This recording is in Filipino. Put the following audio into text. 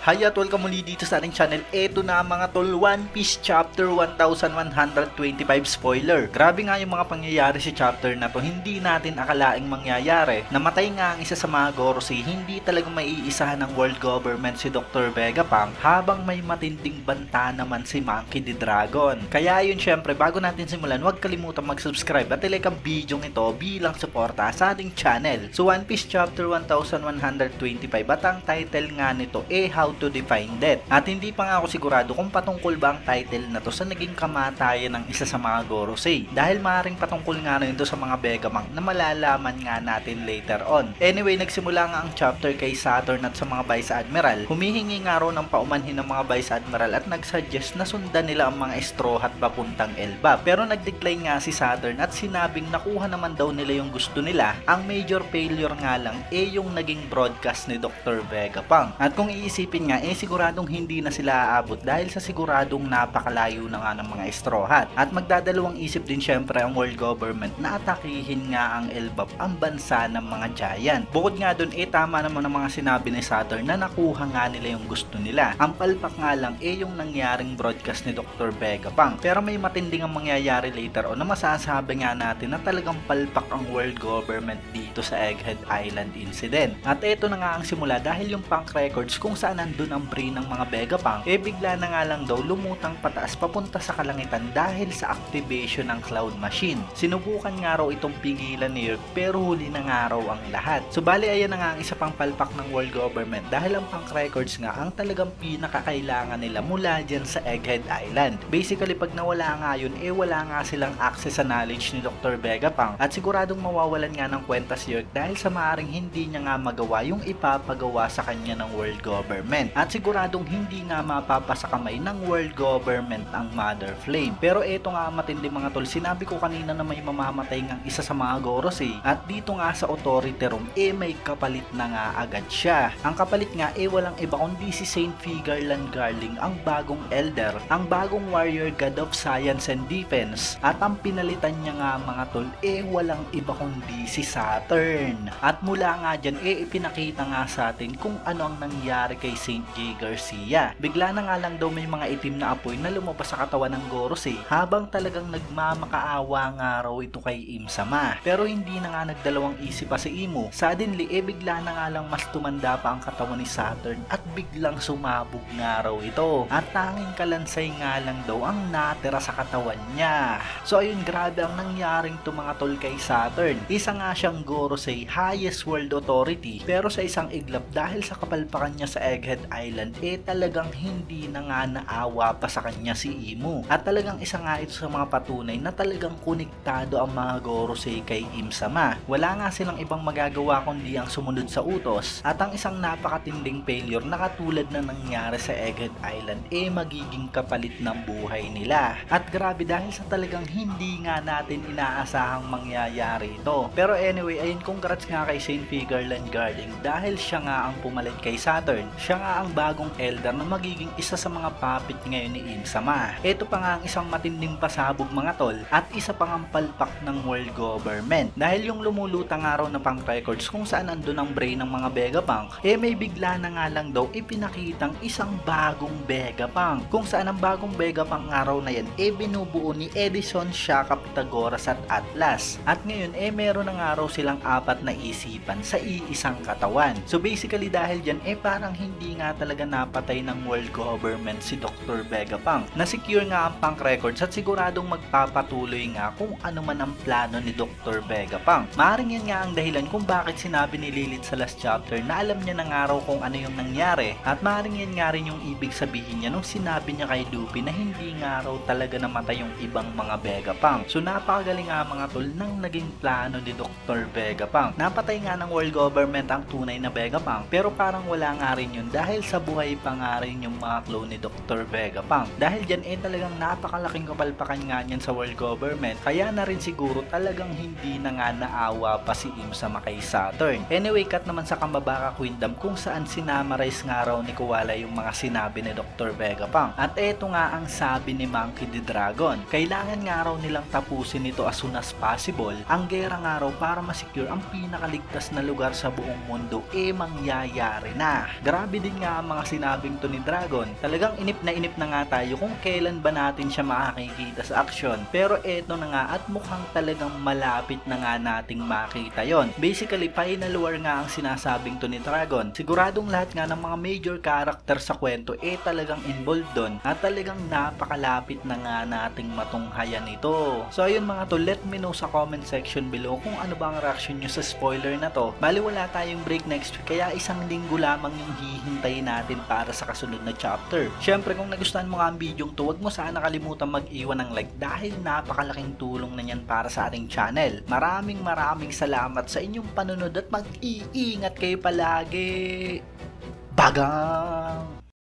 Hi at welcome muli dito sa ating channel. Eto na mga tol, One Piece Chapter 1125 spoiler. Grabe nga yung mga pangyayari sa chapter na to. Hindi natin akalaing mangyayari. Namatay nga ang isa sa mga Gorosei. Hindi talaga maiisahan ng world government si Dr. Vegapunk habang may matinding banta naman si Monkey D. Dragon. Kaya yun, syempre bago natin simulan, huwag kalimutan mag-subscribe at ilike ang video ito bilang suporta sa ating channel. So One Piece Chapter 1125 at ang title nga nito How to Define Death. At hindi pa nga ako sigurado kung patungkol ba ang title na to sa naging kamatayan ng isa sa mga Gorosei. Dahil maaaring patungkol nga rin ito sa mga Vegapunk na malalaman nga natin later on. Anyway, nagsimula nga ang chapter kay Saturn at sa mga Vice Admiral. Humihingi nga raw ng paumanhin ng mga Vice Admiral at nagsuggest na sundan nila ang mga Straw Hat papuntang Elbap. Pero nagdecline nga si Saturn at sinabing nakuha naman daw nila yung gusto nila. Ang major failure nga lang yung naging broadcast ni Dr. Vegapunk. At kung iisipin nga, siguradong hindi na sila aabot dahil sa siguradong napakalayo na nga ng mga Straw Hat. At magdadalawang isip din syempre ang world government na atakihin nga ang Elbap, ang bansa ng mga giant. Bukod nga dun, tama naman ang mga sinabi ni Saturn na nakuha nga nila yung gusto nila. Ang palpak nga lang yung nangyaring broadcast ni Dr. Vegapunk. Pero may matinding ang mangyayari later on na masasabi nga natin na talagang palpak ang world government dito sa Egghead Island incident. At ito na nga ang simula dahil yung Punk Records kung saan nandun ang brain ng mga Vegapunk, bigla na nga lang daw lumutang pataas papunta sa kalangitan dahil sa activation ng Cloud Machine. Sinubukan nga raw itong pigilan ni York pero huli na nga raw ang lahat. So bali ayan na nga ang isa pang palpak ng world government dahil ang Punk Records nga ang talagang pinakakailangan nila mula dyan sa Egghead Island. Basically pag nawala nga yun, wala nga silang access sa knowledge ni Dr. Vegapunk at siguradong mawawalan nga ng kwenta si York dahil sa maaring hindi niya nga magawa yung ipapagawa sa kanya ng world government. At siguradong hindi nga mapapasa kamay ng world government ang Mother Flame. Pero eto nga matindi mga tol, sinabi ko kanina na may mamamatay ng isa sa mga Gorosei at dito nga sa authority room may kapalit na nga agad siya. Ang kapalit nga walang iba kundi si Saint Figarland Garling, ang bagong elder, ang bagong warrior god of science and defense. At ang pinalitan niya nga mga tol walang iba kundi si Saturn. At mula nga dyan ipinakita nga sa atin kung ano ang nangyari kay Saint J. Garcia. Bigla na nga lang daw may mga itim na apoy na lumabas sa katawan ng Gorosei habang talagang nagmamakaawa nga raw ito kay Im-sama. Pero hindi na nga nagdalawang isip pa si Imu. Suddenly bigla na nga lang mas tumanda pa ang katawan ni Saturn at biglang sumabog nga raw ito. At tanging kalansay nga lang daw ang natira sa katawan niya. So ayun, grabe ang nangyaring to mga tol kay Saturn. Isa nga siyang Gorosei highest world authority pero sa isang iglap dahil sa kapalpakan niya sa Egghead Island talagang hindi na nga naawa pa sa kanya si Imu. At talagang isa nga ito sa mga patunay na talagang konektado ang mga Gorosei kay Im-sama. Wala nga silang ibang magagawa kundi ang sumunod sa utos at ang isang napakatinding failure na katulad na nangyari sa Egghead Island magiging kapalit ng buhay nila. At grabe dahil sa talagang hindi nga natin inaasahang mangyayari ito. Pero anyway, ayun, congrats nga kay Saint Figarland Garling dahil siya nga ang pumalit kay Saturn. Siya nga ang bagong elder na magiging isa sa mga puppet ngayon ni Im-sama. Ito pa nga ang isang matinding pasabog mga tol at isa pang ang palpak ng world government. Dahil yung lumulutang araw na Punk Records kung saan andun ang brain ng mga Vegapunk, may bigla na nga lang daw ipinakitang isang bagong Vegapunk. Kung saan ang bagong Vegapunk araw na yan binubuo ni Edison, Shaka, Pythagoras at Atlas. At ngayon meron na nga raw silang apat na isipan sa iisang katawan. So basically dahil dyan parang hindi nga talaga napatay ng world government si Dr. Vegapunk. Na-secure nga ang Punk Records at siguradong magpapatuloy nga kung ano man ang plano ni Dr. Vegapunk. Maaaring yan nga ang dahilan kung bakit sinabi ni Lilith sa last chapter na alam niya na nga raw kung ano yung nangyari. At maaaring yan nga rin yung ibig sabihin niya nung sinabi niya kay Luffy na hindi nga raw talaga namatay yung ibang mga Vegapunk. So napakagaling nga mga tol ng naging plano ni Dr. Vegapunk. Napatay nga ng world government ang tunay na Vegapunk pero parang wala nga rin yun dahil sa buhay pa nga rin yung mga clone ni Dr. Vegapunk. Dahil dyan talagang napakalaking kapalpakan nga niyan sa world government kaya na rin siguro talagang hindi na nga naawa pa si Im-sama kay Saturn. Anyway, cut naman sa Kamabaka Queendom kung saan sinamarize nga raw ni Kuwala yung mga sinabi ni Dr. Vegapunk. At eto nga ang sabi ni Monkey D. Dragon. Kailangan nga raw nilang tapusin ito as soon as possible. Ang gera nga raw para masecure ang pinakaligtas na lugar sa buong mundo mangyayari na. Grabe din ayun nga ang mga sinabing to ni Dragon. Talagang inip na nga tayo kung kailan ba natin siya makakikita sa action. Pero eto na nga at mukhang talagang malapit na nga nating makita yon. Basically, final war nga ang sinasabing to ni Dragon. Siguradong lahat nga ng mga major character sa kwento talagang involved doon at talagang napakalapit na nga nating matunghayan ito. So ayun mga tol, let me know sa comment section below kung ano ba ang reaction nyo sa spoiler na to. Bali wala tayong break next week kaya isang linggo lamang yung hihintayin natin para sa kasunod na chapter. Syempre kung nagustuhan mo nga ang video to, huwag mo sana kalimutan mag-iwan ng like dahil napakalaking tulong na yan para sa ating channel. Maraming salamat sa inyong panunod at mag-iingat kayo palagi. Bagang!